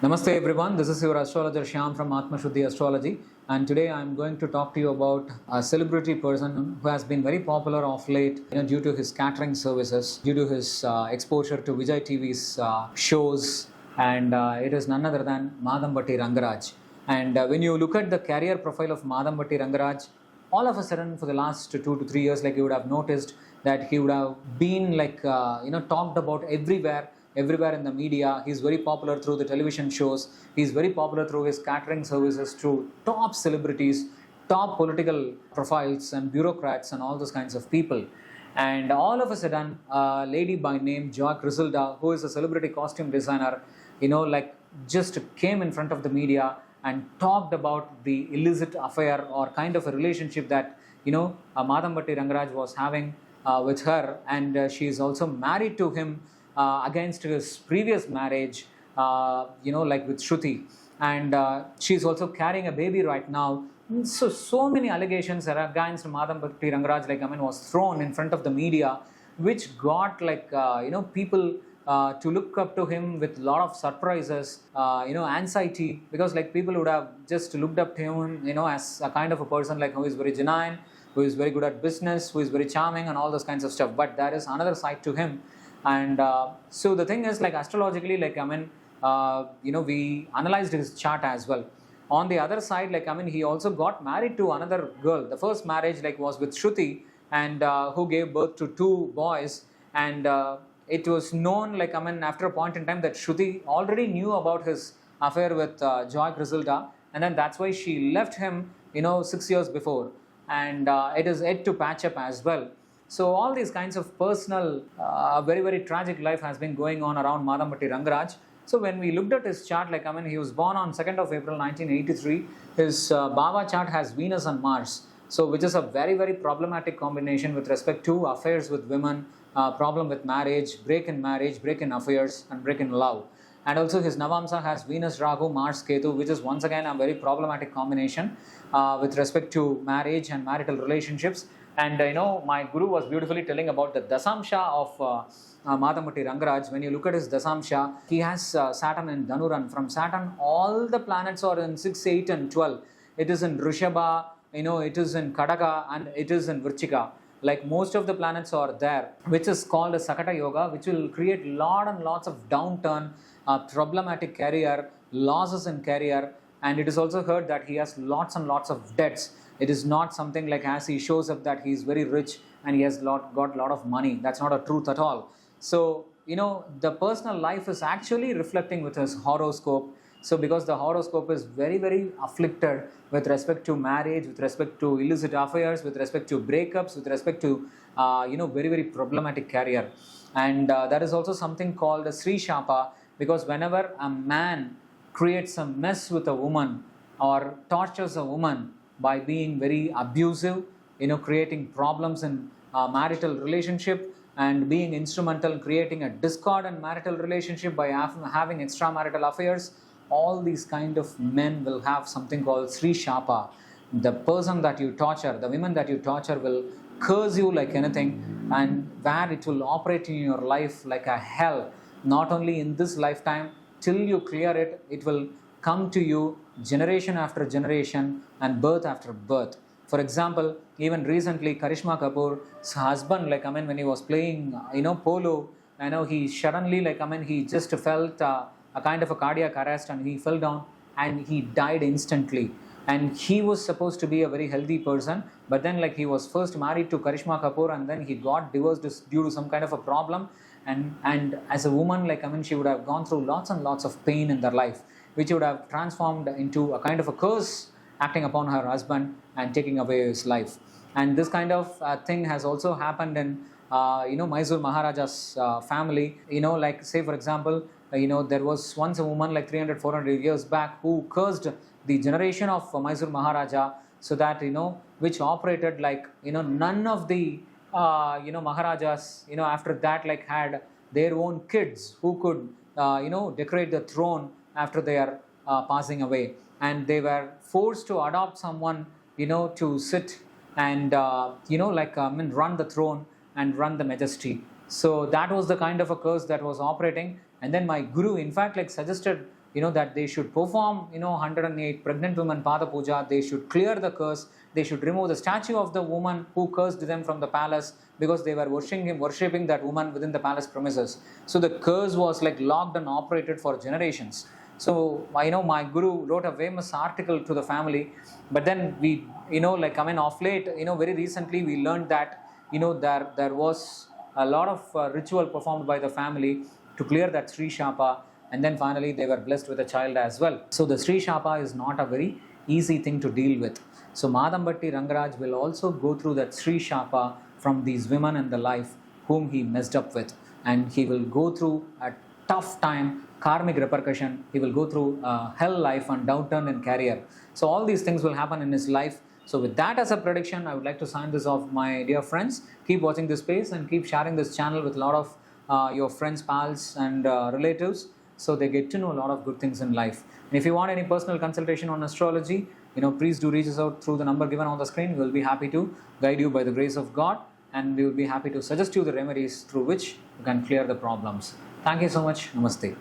Namaste everyone, this is your astrologer Shyam from Atma Shuddhi Astrology, and today I am going to talk to you about a celebrity person who has been very popular of late due to his catering services, due to his exposure to Vijay TV's shows, and it is none other than Madhampatty Rangaraj. And when you look at the career profile of Madhampatty Rangaraj, all of a sudden for the last 2 to 3 years, like you would have noticed that he would have been talked about everywhere in the media. He's very popular through the television shows. He's very popular through his catering services to top celebrities, top political profiles and bureaucrats and all those kinds of people. And all of a sudden, a lady by name Joy Griselda, who is a celebrity costume designer, just came in front of the media and talked about the illicit affair or kind of a relationship that Madhampatty Rangaraj was having with her, and she is also married to him against his previous marriage, with Shruti, and she's also carrying a baby right now. So many allegations are against Madhampatty Rangaraj, was thrown in front of the media, which got people to look up to him with a lot of surprises, anxiety, because people would have just looked up to him, as a kind of a person who is very genuine, who is very good at business, who is very charming and all those kinds of stuff. But there is another side to him. And so the thing is, astrologically, we analyzed his chart as well. On the other side, he also got married to another girl. The first marriage was with Shruti, and who gave birth to 2 boys. And it was known, after a point in time, that Shruti already knew about his affair with Joy Griselda, and then that's why she left him 6 years before. And it is yet to patch up as well. So all these kinds of personal, very, very tragic life has been going on around Madhampatty Rangaraj. So when we looked at his chart, he was born on 2nd of April 1983. His Bhava chart has Venus and Mars, so which is a very, very problematic combination with respect to affairs with women, problem with marriage, break in affairs, and break in love. And also his Navamsa has Venus, Rahu, Mars, Ketu, which is once again a very problematic combination with respect to marriage and marital relationships. And my guru was beautifully telling about the Dasamsha of Madhampatty Rangaraj. When you look at his Dasamsha, he has Saturn in Dhanuran. From Saturn, all the planets are in 6, 8 and 12. It is in Rishabha, it is in Kadaka, and it is in Virchika. Most of the planets are there, which is called a Sakata Yoga, which will create lot and lots of downturn, problematic career, losses in career. And it is also heard that he has lots and lots of debts. It is not something as he shows up that he is very rich and he has got a lot of money. That's not a truth at all. So, the personal life is actually reflecting with his horoscope. So, because the horoscope is very, very afflicted with respect to marriage, with respect to illicit affairs, with respect to breakups, with respect to, very, very problematic career. And there is also something called a Sri Shapa, because whenever a man creates a mess with a woman or tortures a woman by being very abusive, creating problems in marital relationship and being instrumental in creating a discord in marital relationship by having extramarital affairs, all these kind of men will have something called Sri Shapa. The person that you torture, the women that you torture will curse you like anything, and where it will operate in your life like a hell, not only in this lifetime. Till you clear it, it will come to you generation after generation and birth after birth. For example, even recently, Karishma Kapoor's husband, when he was playing, polo, he suddenly, he just felt a kind of a cardiac arrest and he fell down and he died instantly. And he was supposed to be a very healthy person, but then he was first married to Karishma Kapoor and then he got divorced due to some kind of a problem. And as a woman, she would have gone through lots and lots of pain in their life, which would have transformed into a kind of a curse acting upon her husband and taking away his life. And this kind of thing has also happened in, Mysore Maharaja's family. Say for example, there was once a woman 300, 400 years back who cursed the generation of Mysore Maharaja, so that, which operated none of the Maharajas, after that had their own kids who could, decorate the throne after they are passing away. And they were forced to adopt someone, to sit and, run the throne and run the majesty. So that was the kind of a curse that was operating. And then my guru, in fact, suggested that they should perform, 108 pregnant women Pada Puja, they should clear the curse, they should remove the statue of the woman who cursed them from the palace because they were worshipping that woman within the palace premises. So the curse was like locked and operated for generations. So I know my guru wrote a famous article to the family, but then we, off late, very recently we learned that, there was a lot of ritual performed by the family to clear that Sri Shapa, and then finally they were blessed with a child as well. So the Sri Shapa is not a very easy thing to deal with. So Madhampatty Rangaraj will also go through that Sri Shapa from these women in the life whom he messed up with, and he will go through a tough time, karmic repercussion, he will go through hell life and downturn in career. So all these things will happen in his life. So with that as a prediction, I would like to sign this off, my dear friends. Keep watching this space and keep sharing this channel with a lot of your friends, pals and relatives, so they get to know a lot of good things in life. And if you want any personal consultation on astrology, please do reach us out through the number given on the screen. We will be happy to guide you by the grace of God, and we will be happy to suggest you the remedies through which you can clear the problems. Thank you so much. Namaste.